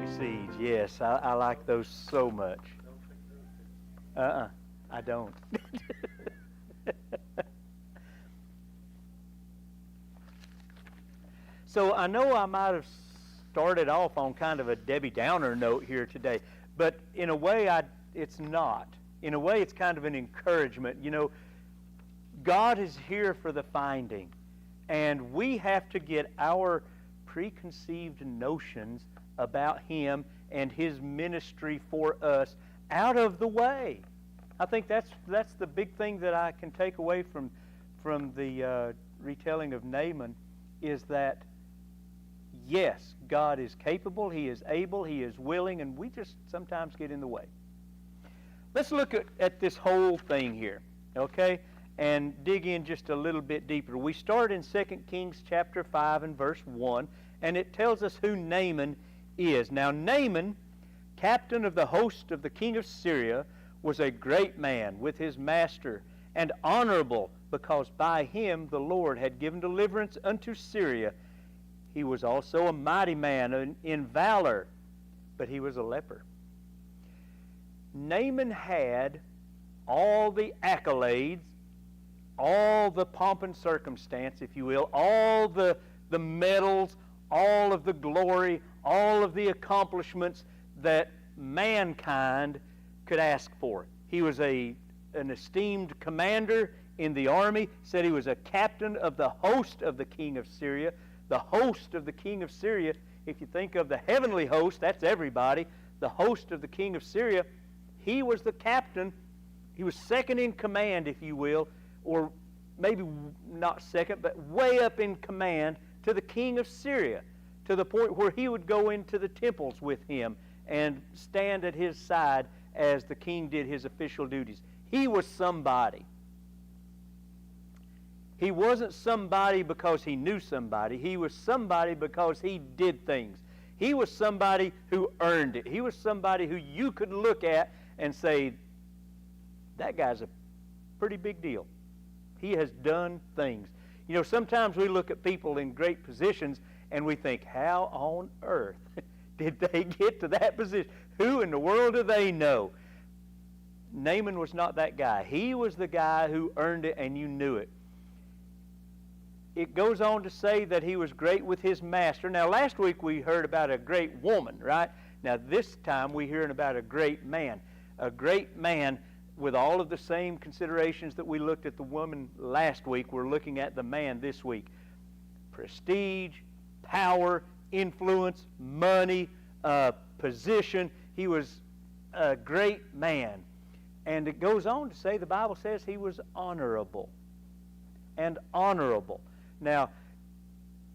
seeds. Yes, I like those so much. I don't. So I know I might have started off on kind of a Debbie Downer note here today, but in a way it's not. In a way it's kind of an encouragement. You know, God is here for the finding, and we have to get our preconceived notions about Him and His ministry for us out of the way. I think that's the big thing that I can take away from the retelling of Naaman, is that yes, God is capable, He is able, He is willing, and we just sometimes get in the way. Let's look at this whole thing here, okay, and dig in just a little bit deeper. We start in 2 Kings chapter 5 and verse 1, and it tells us who Naaman is. Now Naaman, captain of the host of the king of Syria, was a great man with his master, and honorable, because by him the Lord had given deliverance unto Syria. He was also a mighty man in valor, but he was a leper. Naaman had all the accolades, all the pomp and circumstance, if you will, all the medals, all of the glory, all of the accomplishments that mankind could ask for. He was an esteemed commander in the army, said he was a captain of the host of the king of Syria. The host of the king of Syria, if you think of the heavenly host, that's everybody. The host of the king of Syria, he was the captain. He was second in command, if you will, or maybe not second, but way up in command to the king of Syria, to the point where he would go into the temples with him and stand at his side as the king did his official duties. He was somebody. He wasn't somebody because he knew somebody. He was somebody because he did things. He was somebody who earned it. He was somebody who you could look at and say, that guy's a pretty big deal. He has done things. You know, sometimes we look at people in great positions and we think, how on earth did they get to that position? Who in the world do they know? Naaman was not that guy. He was the guy who earned it, and you knew it. It goes on to say that he was great with his master. Now, last week we heard about a great woman, right? Now, this time we're hearing about a great man. A great man with all of the same considerations that we looked at the woman last week. We're looking at the man this week. Prestige, power, influence, money, position. He was a great man. And it goes on to say, the Bible says he was honorable. And honorable. Now,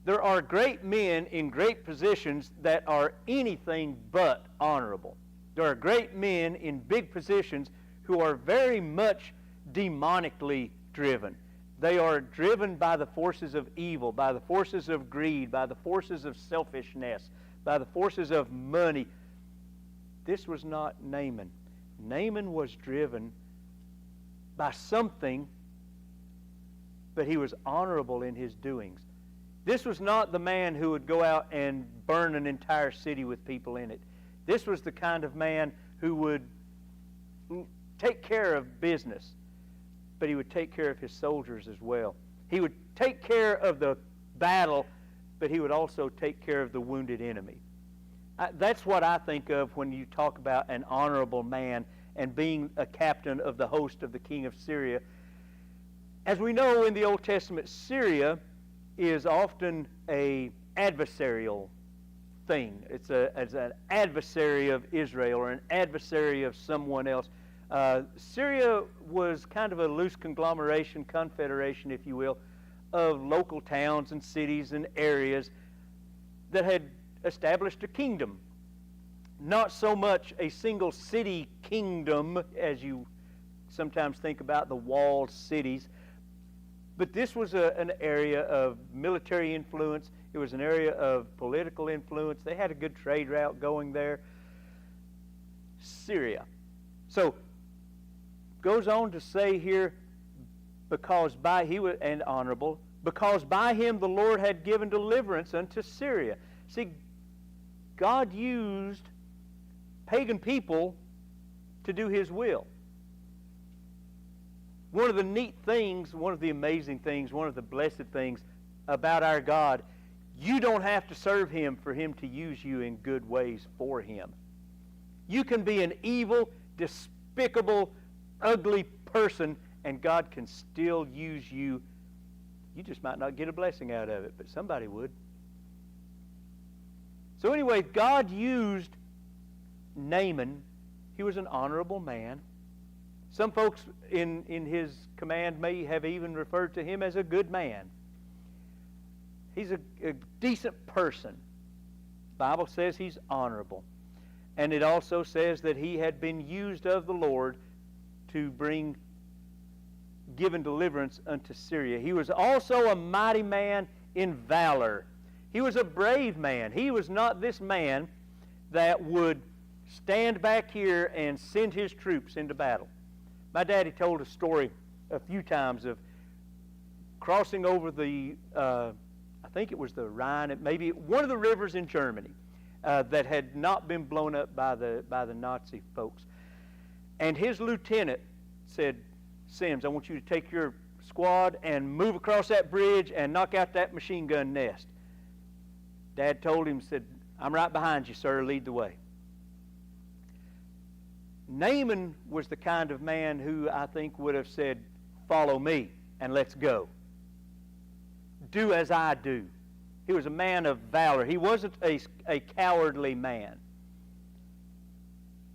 there are great men in great positions that are anything but honorable. There are great men in big positions who are very much demonically driven. They are driven by the forces of evil, by the forces of greed, by the forces of selfishness, by the forces of money. This was not Naaman. Naaman was driven by something, but he was honorable in his doings. This was not the man who would go out and burn an entire city with people in it. This was the kind of man who would take care of business, but he would take care of his soldiers as well. He would take care of the battle, but he would also take care of the wounded enemy. That's what I think of when you talk about an honorable man and being a captain of the host of the king of Syria. As we know in the Old Testament, Syria is often an adversarial thing. It's an adversary of Israel or an adversary of someone else. Syria was kind of a loose conglomeration, confederation, if you will, of local towns and cities and areas that had established a kingdom. Not so much a single city kingdom as you sometimes think about the walled cities, but this was an area of military influence. It was an area of political influence. They had a good trade route going there. Syria. So, goes on to say here, because by he was, and honorable, because by him the Lord had given deliverance unto Syria. See, God used pagan people to do His will. One of the neat things, one of the amazing things, one of the blessed things about our God, you don't have to serve Him for Him to use you in good ways for Him. You can be an evil, despicable, ugly person, and God can still use you. You just might not get a blessing out of it, but somebody would. So anyway, God used Naaman. He was an honorable man. Some folks in his command may have even referred to him as a good man. He's a decent person. The Bible says he's honorable. And it also says that he had been used of the Lord to bring given deliverance unto Syria. He was also a mighty man in valor. He was a brave man. He was not this man that would stand back here and send his troops into battle. My daddy told a story a few times of crossing over the, I think it was the Rhine, maybe one of the rivers in Germany that had not been blown up by the Nazi folks. And his lieutenant said, Sims, I want you to take your squad and move across that bridge and knock out that machine gun nest. Dad told him, said, I'm right behind you, sir, lead the way. Naaman was the kind of man who I think would have said, follow me and let's go. Do as I do. He was a man of valor. He wasn't a cowardly man.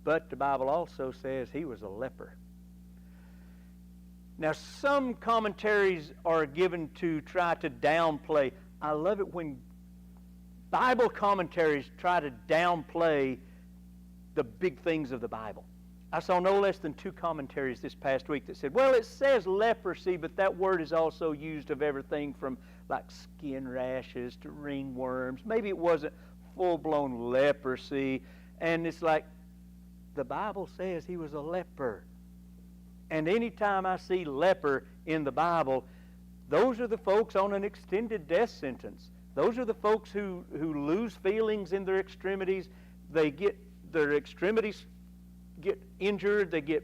But the Bible also says he was a leper. Now, some commentaries are given to try to downplay. I love it when Bible commentaries try to downplay the big things of the Bible. I saw no less than 2 commentaries this past week that said, well, it says leprosy, but that word is also used of everything from like skin rashes to ringworms. Maybe it wasn't full-blown leprosy. And it's like, the Bible says he was a leper. And anytime I see leper in the Bible, those are the folks on an extended death sentence. Those are the folks who lose feelings in their extremities. They get their extremities get injured, they get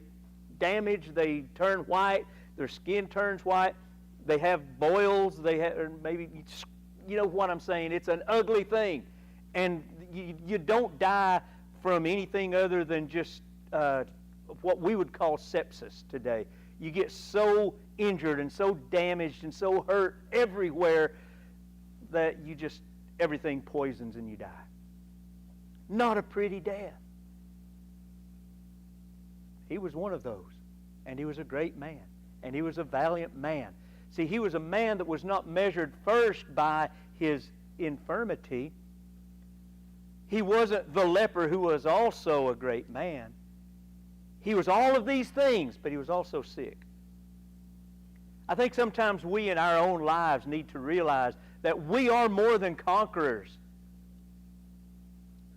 damaged, they turn white, their skin turns white, they have boils, they have, or maybe, you know what I'm saying, it's an ugly thing. And you don't die from anything other than just what we would call sepsis today. You get so injured and so damaged and so hurt everywhere that everything poisons and you die. Not a pretty death. He was one of those. And he was a great man. And he was a valiant man. See, he was a man that was not measured first by his infirmity. He wasn't the leper who was also a great man. He was all of these things, but he was also sick. I think sometimes we in our own lives need to realize that we are more than conquerors,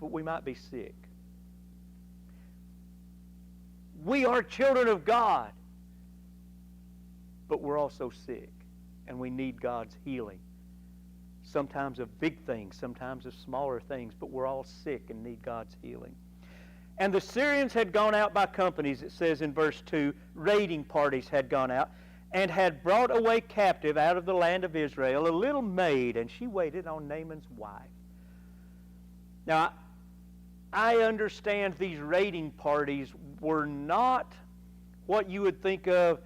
but we might be sick. We are children of God, but we're also sick, and we need God's healing. Sometimes of big things, sometimes of smaller things, but we're all sick and need God's healing. And the Syrians had gone out by companies, it says in verse 2, raiding parties had gone out, and had brought away captive out of the land of Israel a little maid, and she waited on Naaman's wife. Now, I understand these raiding parties were not what you would think of.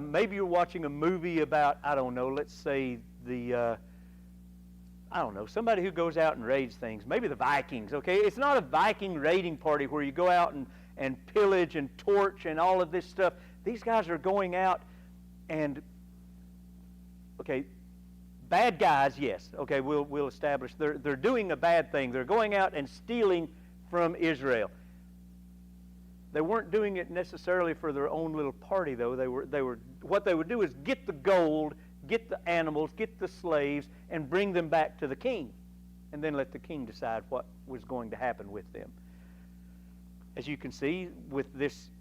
Maybe you're watching a movie about, I don't know, let's say somebody who goes out and raids things. Maybe the Vikings, okay? It's not a Viking raiding party where you go out and pillage and torch and all of this stuff. These guys are going out and, okay, bad guys, yes. Okay, we'll establish. They're doing a bad thing. They're going out and stealing from Israel. They weren't doing it necessarily for their own little party, though. They were. What they would do is get the gold, get the animals, get the slaves, and bring them back to the king, and then let the king decide what was going to happen with them. As you can see, with this,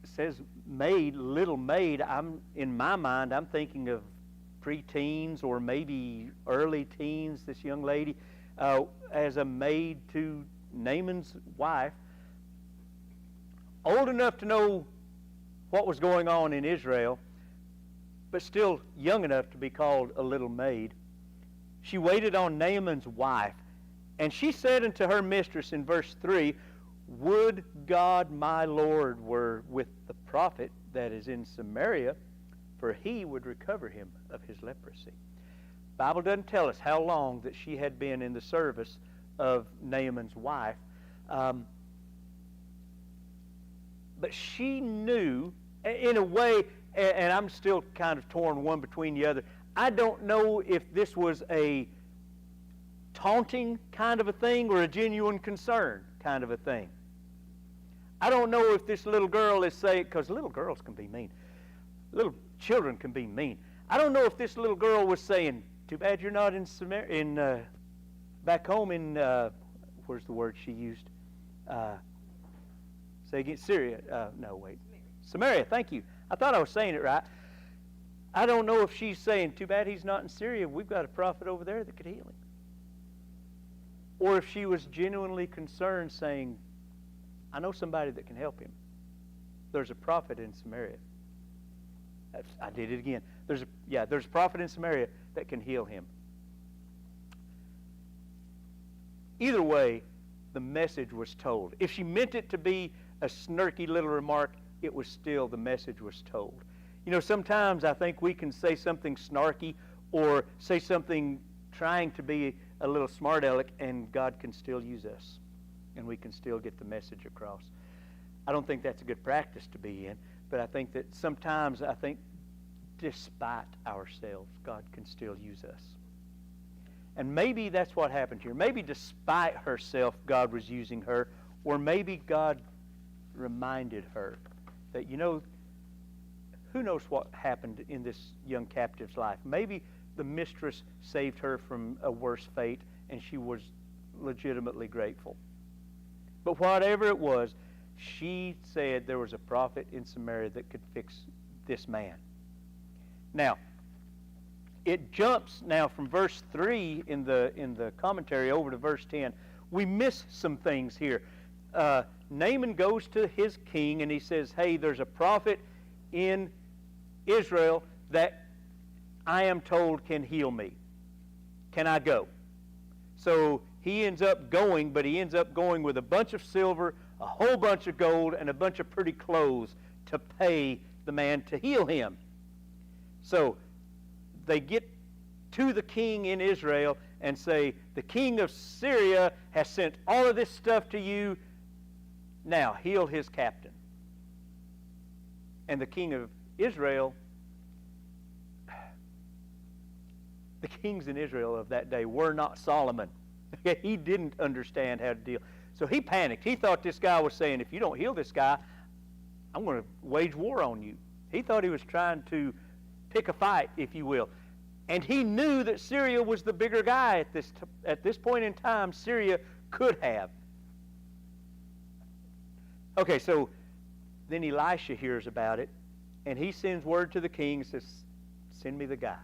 it says maid, little maid. In my mind, I'm thinking of pre-teens or maybe early teens. This young lady, as a maid to Naaman's wife, old enough to know what was going on in Israel, but still young enough to be called a little maid. She waited on Naaman's wife, and she said unto her mistress in verse 3, Would God my Lord were with the prophet that is in Samaria, for he would recover him of his leprosy. The Bible doesn't tell us how long that she had been in the service of Naaman's wife. But she knew, in a way, and I'm still kind of torn one between the other. I don't know if this was a taunting kind of a thing or a genuine concern kind of a thing. I don't know if this little girl is saying, because little girls can be mean. Little children can be mean. I don't know if this little girl was saying, too bad you're not in back home in, where's the word she used? Say again, Syria. No, wait. Samaria, thank you. I thought I was saying it right. I don't know if she's saying, too bad he's not in Syria. We've got a prophet over there that could heal him. Or if she was genuinely concerned, saying, I know somebody that can help him. There's a prophet in Samaria. I did it again. There's a prophet in Samaria that can heal him. Either way, the message was told. If she meant it to be a snarky little remark, it was still, the message was told. You know, sometimes I think we can say something snarky or say something trying to be a little smart aleck, and God can still use us, and we can still get the message across. I don't think that's a good practice to be in, but I think that sometimes, despite ourselves, God can still use us. And maybe that's what happened here. Maybe despite herself, God was using her, or maybe God reminded her that, you know, who knows what happened in this young captive's life. Maybe the mistress saved her from a worse fate, and she was legitimately grateful. But whatever it was, she said there was a prophet in Samaria that could fix this man. Now, it jumps now from verse 3 in the commentary over to verse 10. We miss some things here. Naaman goes to his king and he says, hey, there's a prophet in Israel that I am told can heal me. Can I go? So he ends up going, but he ends up going with a bunch of silver, a whole bunch of gold, and a bunch of pretty clothes to pay the man to heal him. So they get to the king in Israel and say, the king of Syria has sent all of this stuff to you. Now, heal his captain. And the king of Israel, the kings in Israel of that day were not Solomon. He didn't understand how to deal. So he panicked. He thought this guy was saying, if you don't heal this guy, I'm going to wage war on you. He thought he was trying to pick a fight, if you will. And he knew that Syria was the bigger guy at this point in time. Syria could have. Okay, so then Elisha hears about it, and he sends word to the king and says, send me the guy.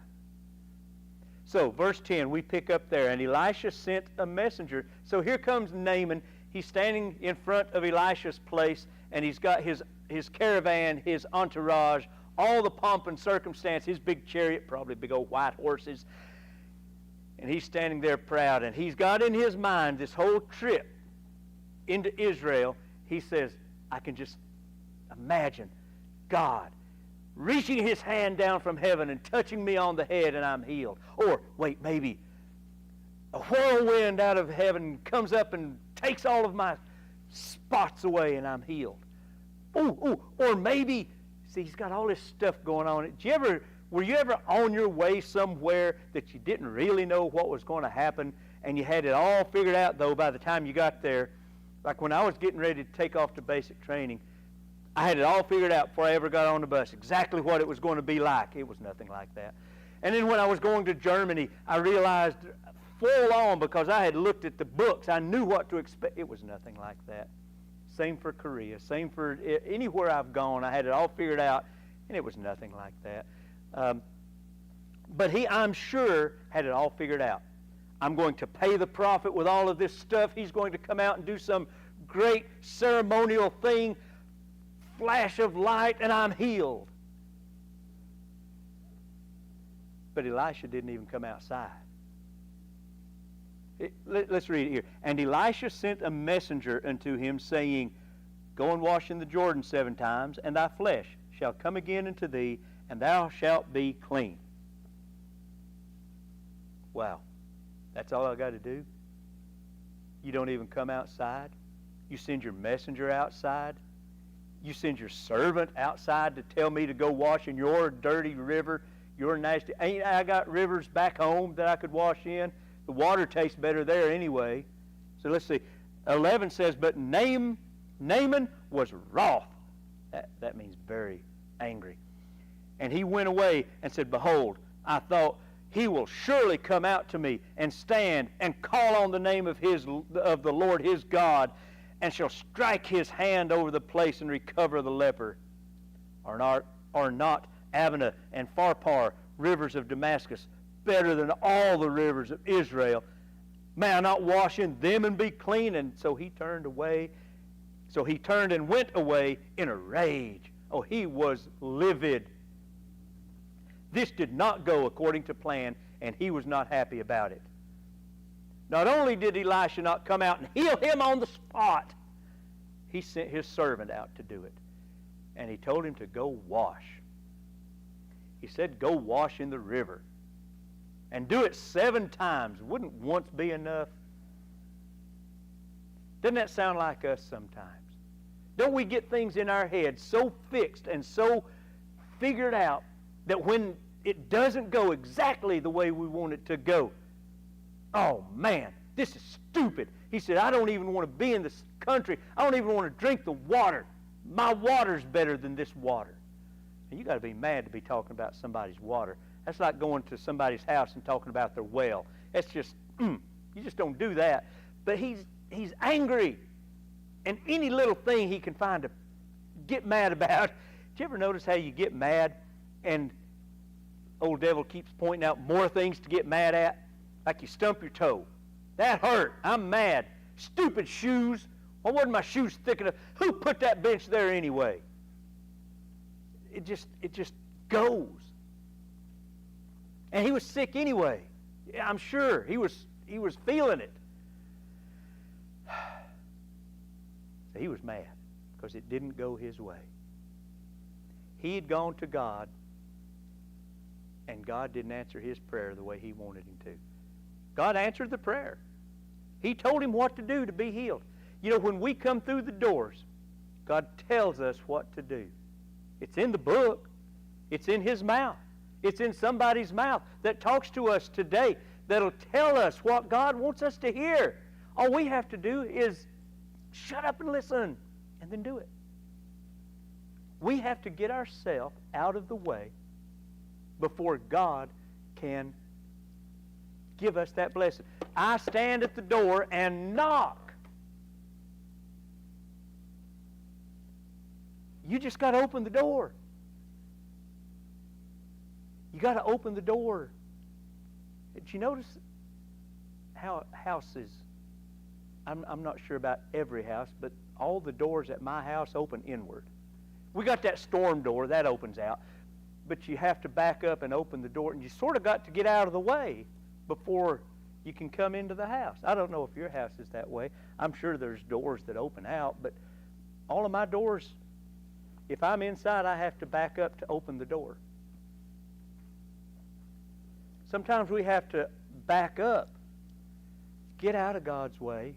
So, verse 10, we pick up there, and Elisha sent a messenger. So here comes Naaman. He's standing in front of Elisha's place, and he's got his caravan, his entourage, all the pomp and circumstance, his big chariot, probably big old white horses. And he's standing there proud, and he's got in his mind this whole trip into Israel. He says, I can just imagine God reaching his hand down from heaven and touching me on the head and I'm healed. Or, wait, maybe a whirlwind out of heaven comes up and takes all of my spots away and I'm healed. Or maybe, see, he's got all this stuff going on. Were you ever on your way somewhere that you didn't really know what was going to happen, and you had it all figured out, though, by the time you got there? Like when I was getting ready to take off to basic training, I had it all figured out before I ever got on the bus, exactly what it was going to be like. It was nothing like that. And then when I was going to Germany, I realized full on, because I had looked at the books, I knew what to expect. It was nothing like that. Same for Korea, same for anywhere I've gone. I had it all figured out, and it was nothing like that. But he, I'm sure, had it all figured out. I'm going to pay the prophet with all of this stuff. He's going to come out and do some great ceremonial thing, flash of light, and I'm healed. But Elisha didn't even come outside. Let's read it here. And Elisha sent a messenger unto him, saying, Go and wash in the Jordan 7 times, and thy flesh shall come again unto thee, and thou shalt be clean. Wow. That's all I got to do? You don't even come outside? You send your messenger outside? You send your servant outside to tell me to go wash in your dirty river, your nasty... Ain't I got rivers back home that I could wash in? The water tastes better there anyway. So let's see. 11 says, But Naaman was wroth. That means very angry. And he went away and said, Behold, I thought, he will surely come out to me and stand and call on the name of the Lord his God, and shall strike his hand over the place and recover the leper. Are not Abana and Pharpar, rivers of Damascus, better than all the rivers of Israel? May I not wash in them and be clean? And so he turned away. So he turned and went away in a rage. Oh, he was livid. This did not go according to plan, and he was not happy about it. Not only did Elisha not come out and heal him on the spot, he sent his servant out to do it. And he told him to go wash. He said, Go wash in the river. And do it 7 times. Wouldn't once be enough? Doesn't that sound like us sometimes? Don't we get things in our heads so fixed and so figured out that when it doesn't go exactly the way we want it to go, oh man, this is stupid. He said, I don't even want to be in this country. I don't even want to drink the water. My water's better than this water. And you got to be mad to be talking about somebody's water. That's like going to somebody's house and talking about their well. That's just, you just don't do that. But he's angry. And any little thing he can find to get mad about. Did you ever notice how you get mad and old devil keeps pointing out more things to get mad at? Like you stump your toe. That hurt. I'm mad. Stupid shoes. Why wasn't my shoes thick enough? Who put that bench there anyway? It just goes. And he was sick anyway. I'm sure he was feeling it. So he was mad because it didn't go his way. He had gone to God, and God didn't answer his prayer the way he wanted him to. God answered the prayer. He told him what to do to be healed. You know, when we come through the doors, God tells us what to do. It's in the book. It's in his mouth. It's in somebody's mouth that talks to us today that'll tell us what God wants us to hear. All we have to do is shut up and listen and then do it. We have to get ourselves out of the way before God can give us that blessing. I stand at the door and knock. You just got to open the door. You got to open the door. Did you notice how houses, I'm not sure about every house, but all the doors at my house open inward. We got that storm door, that opens out. But you have to back up and open the door, and you sort of got to get out of the way before you can come into the house. I don't know if your house is that way. I'm sure there's doors that open out, but all of my doors, if I'm inside, I have to back up to open the door. Sometimes we have to back up, get out of God's way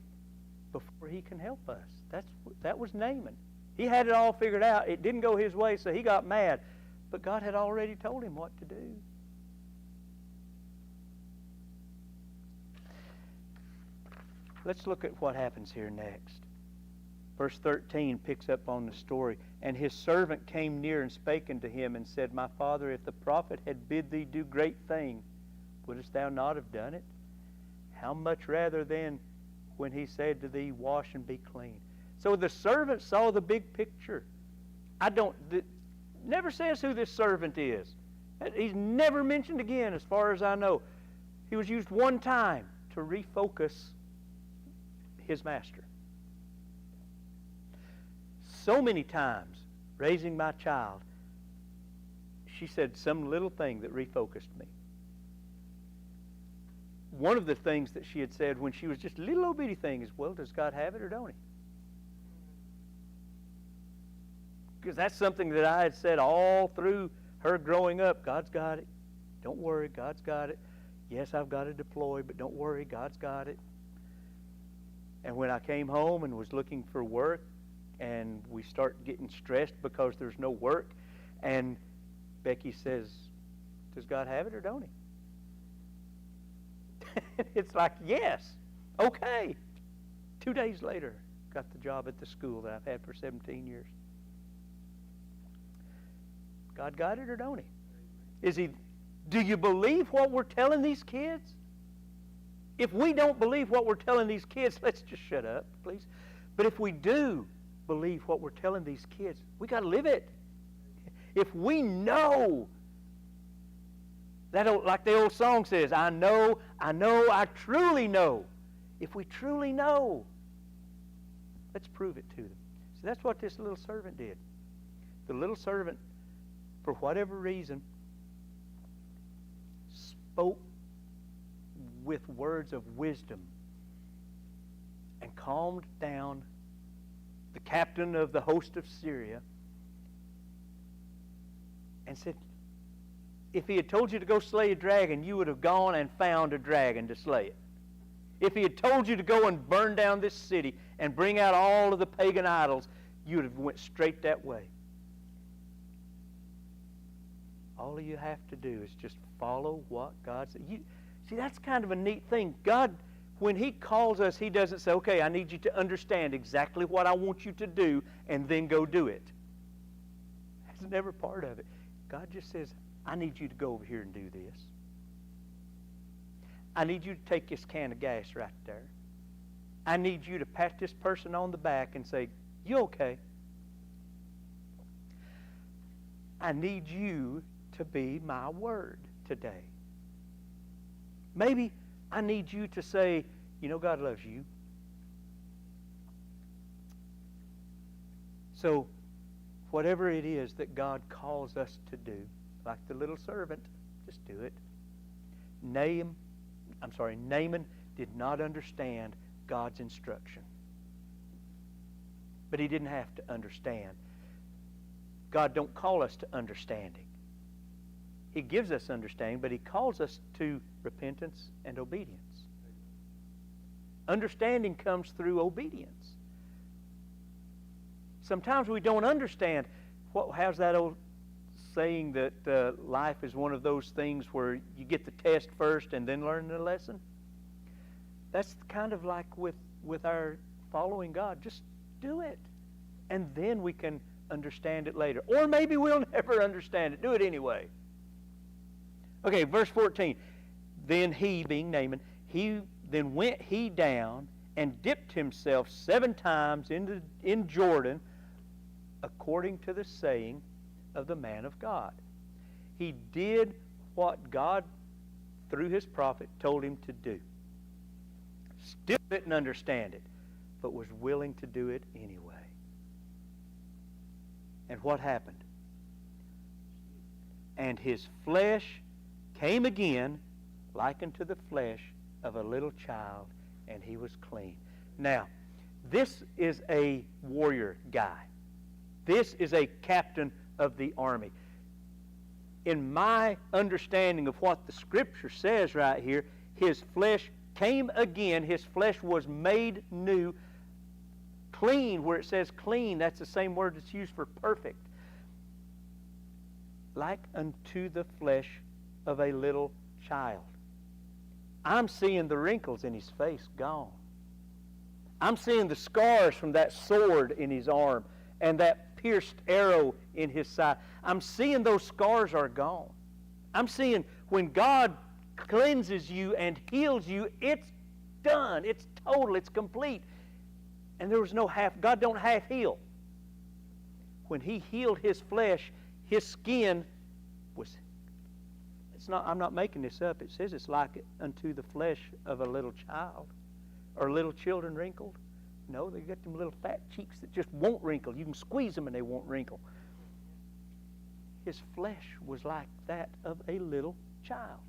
before he can help us. That was Naaman. He had it all figured out. It didn't go his way, so he got mad. But God had already told him what to do. Let's look at what happens here next. Verse 13 picks up on the story. And his servant came near and spake unto him and said, My father, if the prophet had bid thee do great thing, wouldest thou not have done it? How much rather then when he said to thee, Wash and be clean? So the servant saw the big picture. Never says who this servant is. He's never mentioned again as far as I know. He was used one time to refocus his master. So many times, raising my child, she said some little thing that refocused me. One of the things that she had said when she was just a little old bitty thing is, well, does God have it or don't he? Because that's something that I had said all through her growing up. God's got it. Don't worry, God's got it. Yes, I've got to deploy, but don't worry, God's got it. And when I came home and was looking for work, and we start getting stressed because there's no work, and Becky says, does God have it or don't he? It's like, yes, okay. 2 days later, got the job at the school that I've had for 17 years. God got it or don't he? Do you believe what we're telling these kids? If we don't believe what we're telling these kids, let's just shut up, please. But if we do believe what we're telling these kids, we got to live it. If we know, like the old song says, I know, I truly know. If we truly know, let's prove it to them. So that's what this little servant did. The little servant, for whatever reason, spoke with words of wisdom and calmed down the captain of the host of Syria and said, if he had told you to go slay a dragon, you would have gone and found a dragon to slay it. If he had told you to go and burn down this city and bring out all of the pagan idols, you would have went straight that way. All you have to do is just follow what God said. See, that's kind of a neat thing. God, when he calls us, he doesn't say, okay, I need you to understand exactly what I want you to do and then go do it. That's never part of it. God just says, I need you to go over here and do this. I need you to take this can of gas right there. I need you to pat this person on the back and say, you okay? I need you to be my word today. Maybe I need you to say, you know, God loves you. So, whatever it is that God calls us to do, like the little servant, just do it. Naaman did not understand God's instruction. But he didn't have to understand. God don't call us to understanding. He gives us understanding, but he calls us to repentance and obedience. Understanding comes through obedience. Sometimes we don't understand. How's that old saying that life is one of those things where you get the test first and then learn the lesson? That's kind of like with our following God. Just do it. And then we can understand it later. Or maybe we'll never understand it. Do it anyway. Okay, verse 14. Then he, being Naaman, then went he down and dipped himself 7 times in Jordan, according to the saying of the man of God. He did what God, through his prophet, told him to do. Still didn't understand it, but was willing to do it anyway. And what happened? And his flesh came again like unto the flesh of a little child, and he was clean. Now, this is a warrior guy. This is a captain of the army. In my understanding of what the Scripture says right here, his flesh came again. His flesh was made new. Clean, where it says clean, that's the same word that's used for perfect. Like unto the flesh of a little child. I'm seeing the wrinkles in his face gone. I'm seeing the scars from that sword in his arm and that pierced arrow in his side. I'm seeing those scars are gone. I'm seeing when God cleanses you and heals you, it's done. It's total. It's complete. And there was no half. God don't half heal. When he healed his flesh, his skin was I'm not making this up. It says it's like unto the flesh of a little child. Or little children wrinkled. No, they got them little fat cheeks that just won't wrinkle. You can squeeze them and they won't wrinkle. His flesh was like that of a little child.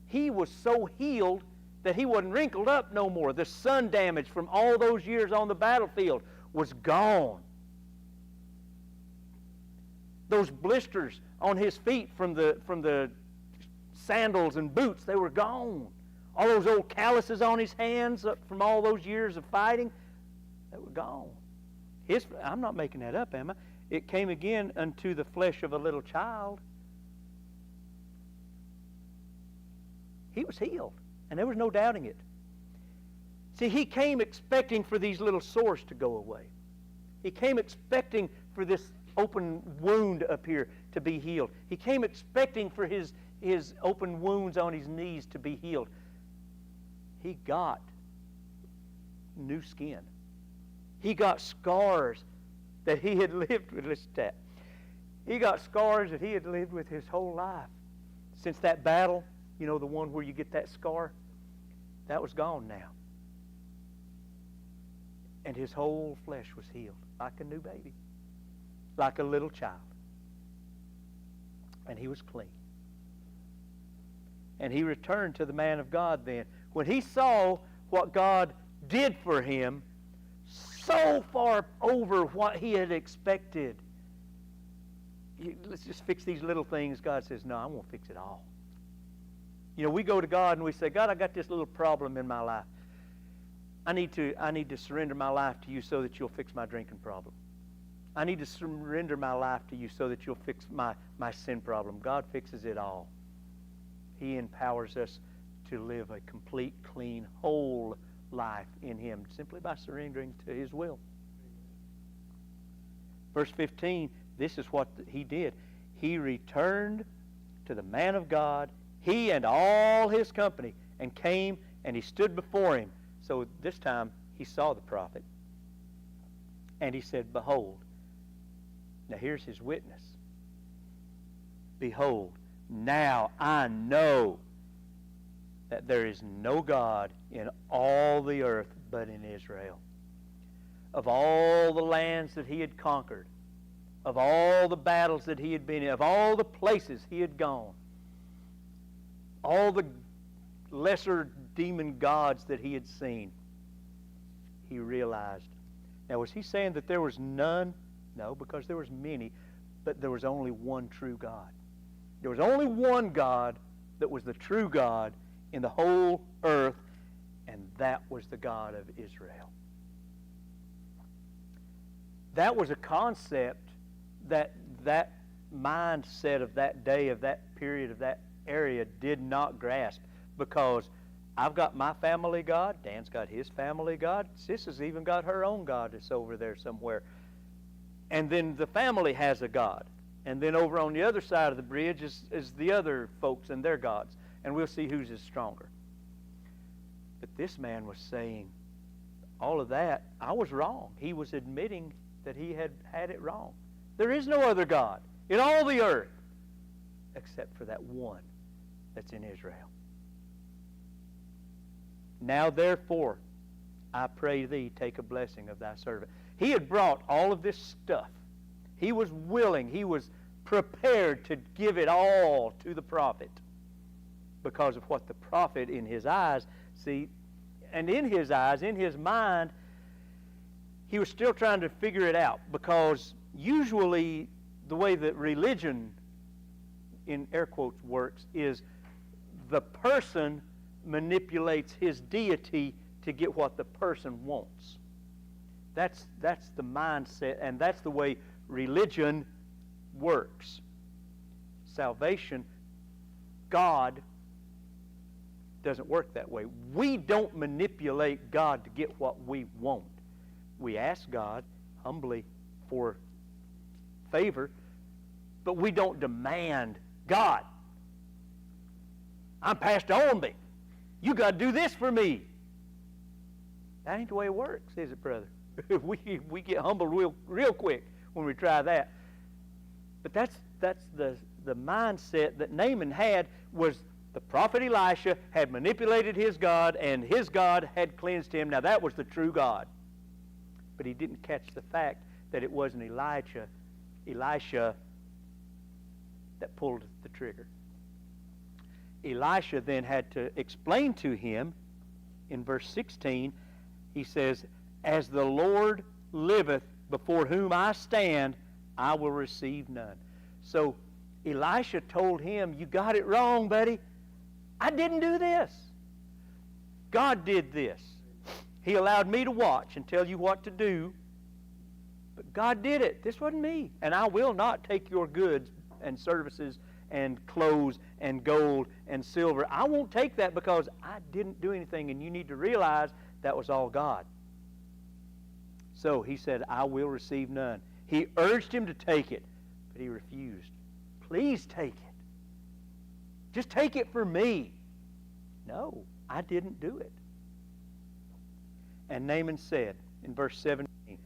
He was so healed that he wasn't wrinkled up no more. The sun damage from all those years on the battlefield was gone. Those blisters on his feet from the sandals and boots, they were gone. All those old calluses on his hands from all those years of fighting, they were gone. I'm not making that up, am I? It came again unto the flesh of a little child. He was healed, and there was no doubting it. See, he came expecting for these little sores to go away. He came expecting for this open wound up here to be healed. He came expecting for his open wounds on his knees to be healed. He got new skin. He got scars that he had lived with. Listen to that. He got scars that he had lived with his whole life. Since that battle, you know, the one where you get that scar, that was gone now. And his whole flesh was healed like a new baby, like a little child. And he was clean. And he returned to the man of God then. When he saw what God did for him, so far over what he had expected. Let's just fix these little things. God says, no, I won't fix it all. You know, we go to God and we say, God, I got this little problem in my life. I need to surrender my life to you so that you'll fix my drinking problem. I need to surrender my life to you so that you'll fix my sin problem. God fixes it all. He empowers us to live a complete, clean, whole life in Him simply by surrendering to His will. Verse 15, this is what he did. He returned to the man of God, he and all his company, and came and he stood before him. So this time he saw the prophet. And he said, behold. Now here's his witness. Behold, now I know that there is no God in all the earth but in Israel. Of all the lands that he had conquered, of all the battles that he had been in, of all the places he had gone, all the lesser demon gods that he had seen, he realized. Now, was he saying that there was none? No, because there was many, but there was only one true God. There was only one God that was the true God in the whole earth, and that was the God of Israel. That was a concept that mindset of that day, of that period, of that area did not grasp, because I've got my family God, Dan's got his family God, Sis has even got her own God that's over there somewhere. And then the family has a God. And then over on the other side of the bridge is the other folks and their gods. And we'll see whose is stronger. But this man was saying, all of that, I was wrong. He was admitting that he had it wrong. There is no other God in all the earth except for that one that's in Israel. Now therefore, I pray thee, take a blessing of thy servant. He had brought all of this stuff. He was willing, he was prepared to give it all to the prophet because of what the prophet in his eyes, see, and in his eyes, in his mind, he was still trying to figure it out, because usually the way that religion, in air quotes, works is the person manipulates his deity to get what the person wants. That's the mindset, and that's the way religion works. Salvation, God doesn't work that way. We don't manipulate God to get what we want. We ask God humbly for favor, but we don't demand, God, I'm Pastor Owenby. You got to do this for me. That ain't the way it works, is it, brother? we get humbled real quick when we try that. But that's the the mindset that Naaman had was the prophet Elisha had manipulated his God, and his God had cleansed him. Now that was the true God. But he didn't catch the fact that it wasn't Elisha that pulled the trigger. Elisha then had to explain to him, in verse 16, he says, "As the Lord liveth, before whom I stand, I will receive none." So Elisha told him, "You got it wrong, buddy. I didn't do this. God did this. He allowed me to watch and tell you what to do, but God did it. This wasn't me. And I will not take your goods and services and clothes and gold and silver. I won't take that because I didn't do anything, and you need to realize that was all God." So he said, "I will receive none." He urged him to take it, but he refused. "Please take it. Just take it for me." "No, I didn't do it." And Naaman said, in verse 17,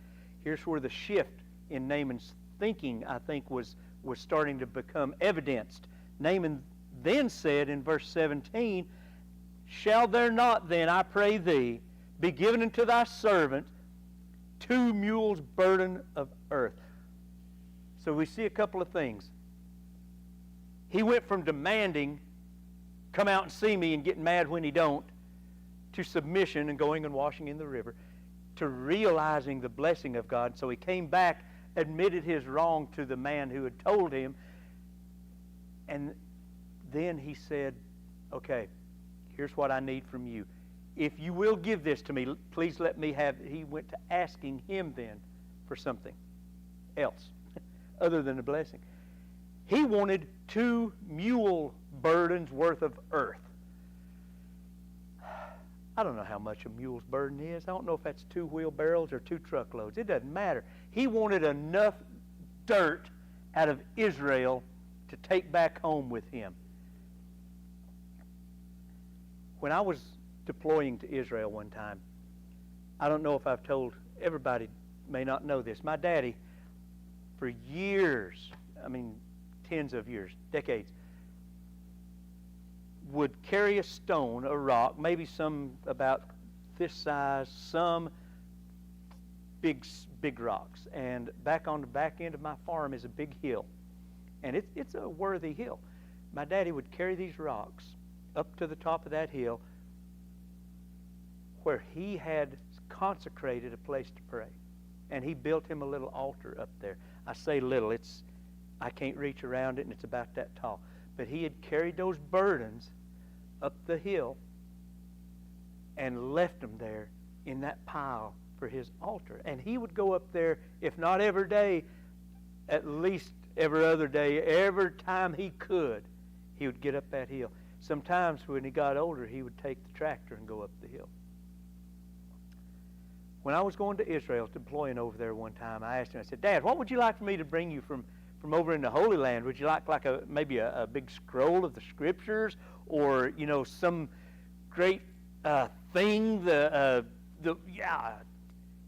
here's where the shift in Naaman's thinking, I think, was starting to become evidenced. Naaman then said in verse 17, "Shall there not then, I pray thee, be given unto thy servant 2 mules burden of earth?" So we see a couple of things. He went from demanding, "Come out and see me," and getting mad when he don't, to submission and going and washing in the river, to realizing the blessing of God. So he came back, admitted his wrong to the man who had told him, and then he said, "Okay, here's what I need from you. If you will give this to me, please let me have it." He went to asking him then for something else other than a blessing. He wanted 2 mule burdens worth of earth. I don't know how much a mule's burden is. I don't know if that's 2 wheelbarrows or 2 truckloads. It doesn't matter. He wanted enough dirt out of Israel to take back home with him. When I was deploying to Israel one time, I don't know if I've told, everybody may not know this. My daddy, for years, tens of years, decades, would carry a stone, a rock, maybe some about this size, some big rocks. And back on the back end of my farm is a big hill. And it's a worthy hill. My daddy would carry these rocks up to the top of that hill where he had consecrated a place to pray. And he built him a little altar up there. I say little, I can't reach around it, and it's about that tall. But he had carried those burdens up the hill and left them there in that pile for his altar. And he would go up there, if not every day, at least every other day, every time he could, he would get up that hill. Sometimes when he got older, he would take the tractor and go up the hill. When I was going to Israel, deploying over there one time, I asked him, I said, "Dad, what would you like for me to bring you from over in the Holy Land? Would you like maybe a big scroll of the Scriptures, or some great thing? Yeah."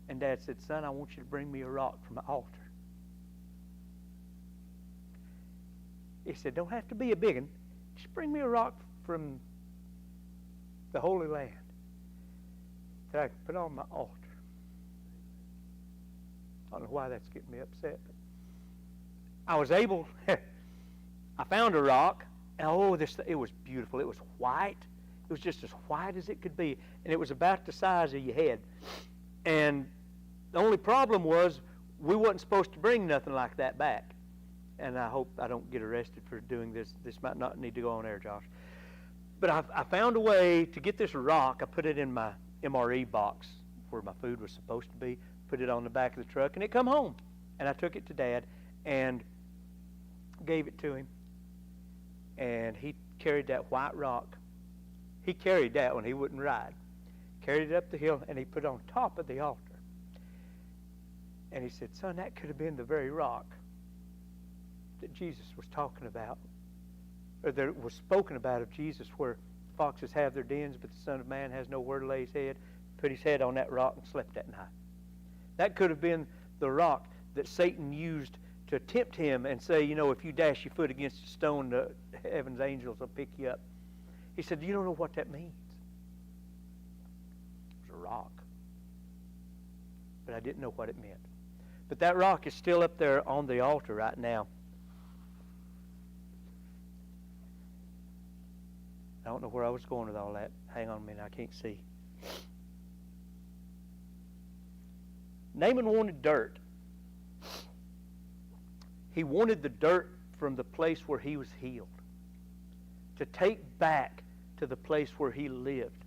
And Dad said, "Son, I want you to bring me a rock from the altar." He said, "Don't have to be a big one. Just bring me a rock from the Holy Land that I can put on my altar." I don't know why that's getting me upset, but I was able, I found a rock, and it was beautiful. It was white. It was just as white as it could be, and it was about the size of your head. And the only problem was we wasn't supposed to bring nothing like that back. And I hope I don't get arrested for doing this. This might not need to go on air, Josh. But I found a way to get this rock. I put it in my MRE box where my food was supposed to be, put it on the back of the truck, and it come home. And I took it to Dad and gave it to him. And he carried that white rock. He carried that when he wouldn't ride. Carried it up the hill, and he put it on top of the altar. And he said, "Son, that could have been the very rock that Jesus was talking about, or that was spoken about of Jesus, where foxes have their dens, but the Son of Man has nowhere to lay his head." Put his head on that rock and slept that night. That could have been the rock that Satan used to tempt him and say, you know, if you dash your foot against a stone, the heaven's angels will pick you up. He said, you don't know what that means. It was a rock. But I didn't know what it meant. But that rock is still up there on the altar right now. I don't know where I was going with all that. Hang on a minute, I can't see. Naaman wanted dirt. He wanted the dirt from the place where he was healed, to take back to the place where he lived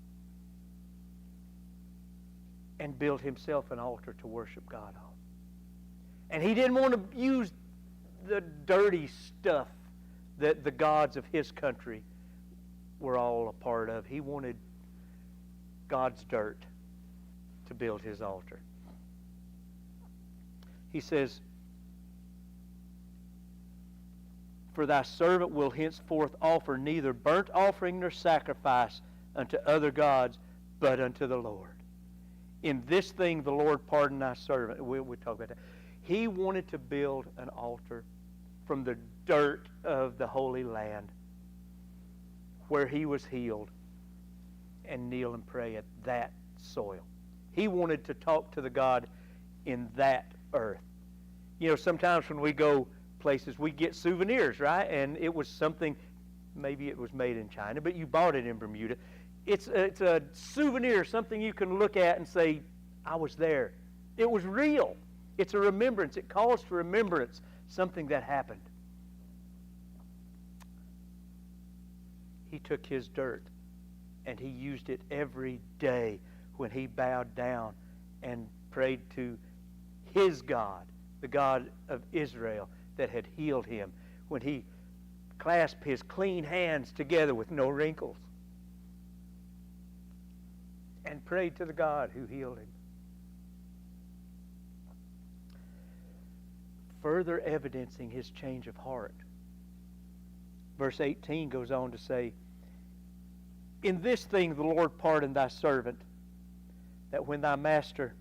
and build himself an altar to worship God on. And he didn't want to use the dirty stuff that the gods of his country were all a part of. He wanted God's dirt to build his altar. He says, for thy servant will henceforth offer neither burnt offering nor sacrifice unto other gods, but unto the Lord. In this thing the Lord pardon thy servant. We'll talk about that. He wanted to build an altar from the dirt of the Holy Land where he was healed and kneel and pray at that soil. He wanted to talk to the God in that earth. You know, sometimes when we go places, we get souvenirs, right? And it was something, maybe it was made in China, but you bought it in Bermuda. It's a souvenir, something you can look at and say, I was there. It was real. It's a remembrance. It calls for remembrance, something that happened. He took his dirt and he used it every day when he bowed down and prayed to his God, the God of Israel that had healed him, when he clasped his clean hands together with no wrinkles and prayed to the God who healed him. Further evidencing his change of heart. Verse 18 goes on to say, in this thing the Lord pardon thy servant, that when my master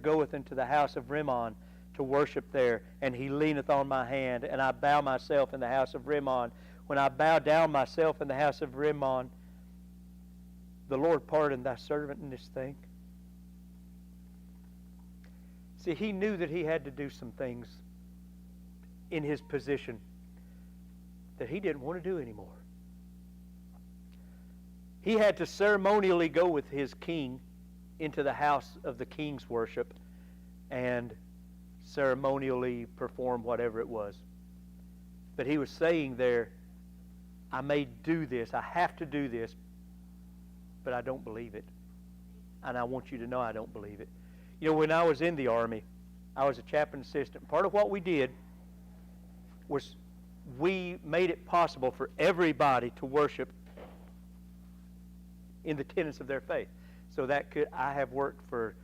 goeth into the house of Rimmon to worship there, and he leaneth on my hand, and I bow myself in the house of Rimmon, when I bow down myself in the house of Rimmon, the Lord pardon thy servant in this thing. See, he knew that he had to do some things in his position that he didn't want to do anymore. He had to ceremonially go with his king into the house of the king's worship and ceremonially perform whatever it was. But he was saying there, I may do this, I have to do this, but I don't believe it. And I want you to know I don't believe it. You know, when I was in the Army, I was a chaplain assistant. Part of what we did was we made it possible for everybody to worship in the tenets of their faith. So that I have worked for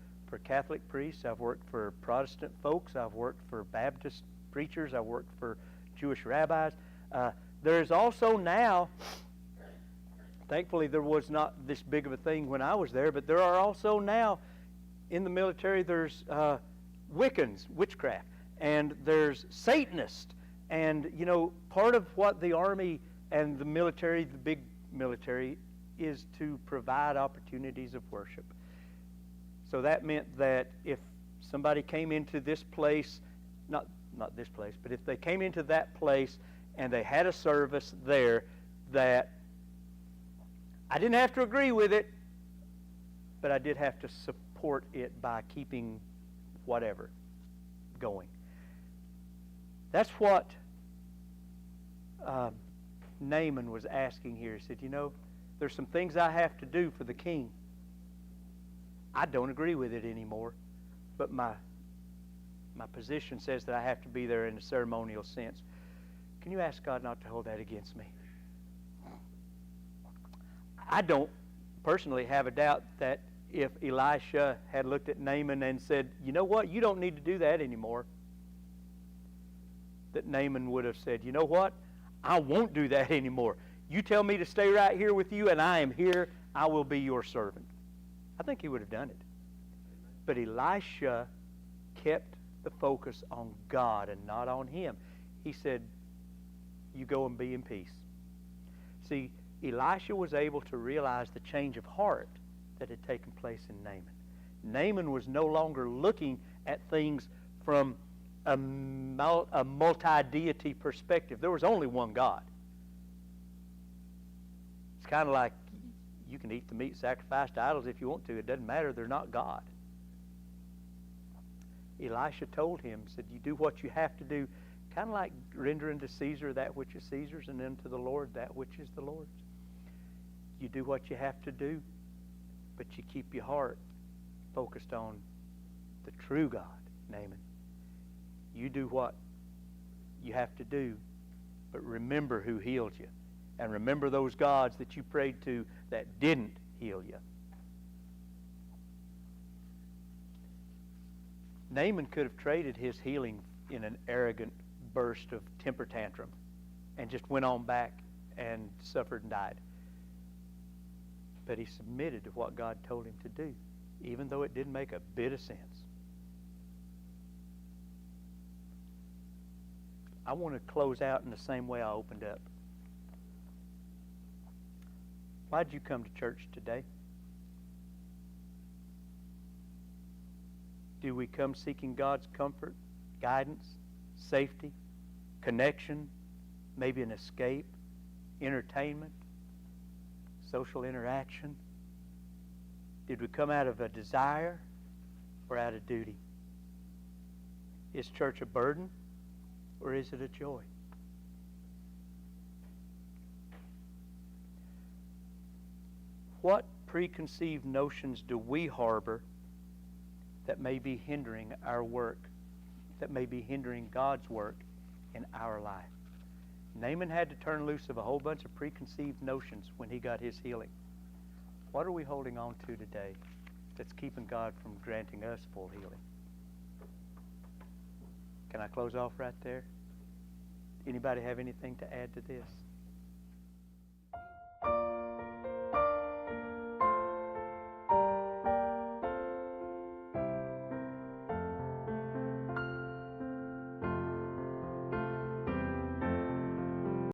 Catholic priests, I've worked for Protestant folks, I've worked for Baptist preachers, I've worked for Jewish rabbis. There's also now, thankfully there was not this big of a thing when I was there, but there are also now in the military, there's Wiccans, witchcraft, and there's Satanists. And, you know, part of what the Army and the military, the big military, is to provide opportunities of worship. So that meant that if somebody came into this place, not this place, but if they came into that place and they had a service there, that I didn't have to agree with it, but I did have to support it by keeping whatever going. That's what Naaman was asking here. He said, you know, there's some things I have to do for the king. I don't agree with it anymore, but my position says that I have to be there in a ceremonial sense. Can you ask God not to hold that against me? I don't personally have a doubt that if Elisha had looked at Naaman and said, you know what, you don't need to do that anymore, that Naaman would have said, you know what, I won't do that anymore. You tell me to stay right here with you, and I am here. I will be your servant. I think he would have done it. But Elisha kept the focus on God and not on him. He said, you go and be in peace. See, Elisha was able to realize the change of heart that had taken place in Naaman. Naaman was no longer looking at things from a multi-deity perspective. There was only one God. It's kind of like you can eat the meat sacrificed to idols if you want to. It doesn't matter. They're not God. Elisha told him, said, you do what you have to do, kind of like rendering to Caesar that which is Caesar's and then to the Lord that which is the Lord's. You do what you have to do, but you keep your heart focused on the true God, Naaman. You do what you have to do, but remember who healed you. And remember those gods that you prayed to that didn't heal you. Naaman could have traded his healing in an arrogant burst of temper tantrum and just went on back and suffered and died. But he submitted to what God told him to do, even though it didn't make a bit of sense. I want to close out in the same way I opened up. Why'd you come to church today? Do we come seeking God's comfort, guidance, safety, connection, maybe an escape, entertainment, social interaction? Did we come out of a desire or out of duty? Is church a burden or is it a joy? What preconceived notions do we harbor that may be hindering our work, that may be hindering God's work in our life? Naaman had to turn loose of a whole bunch of preconceived notions when he got his healing. What are we holding on to today that's keeping God from granting us full healing? Can I close off right there? Anybody have anything to add to this?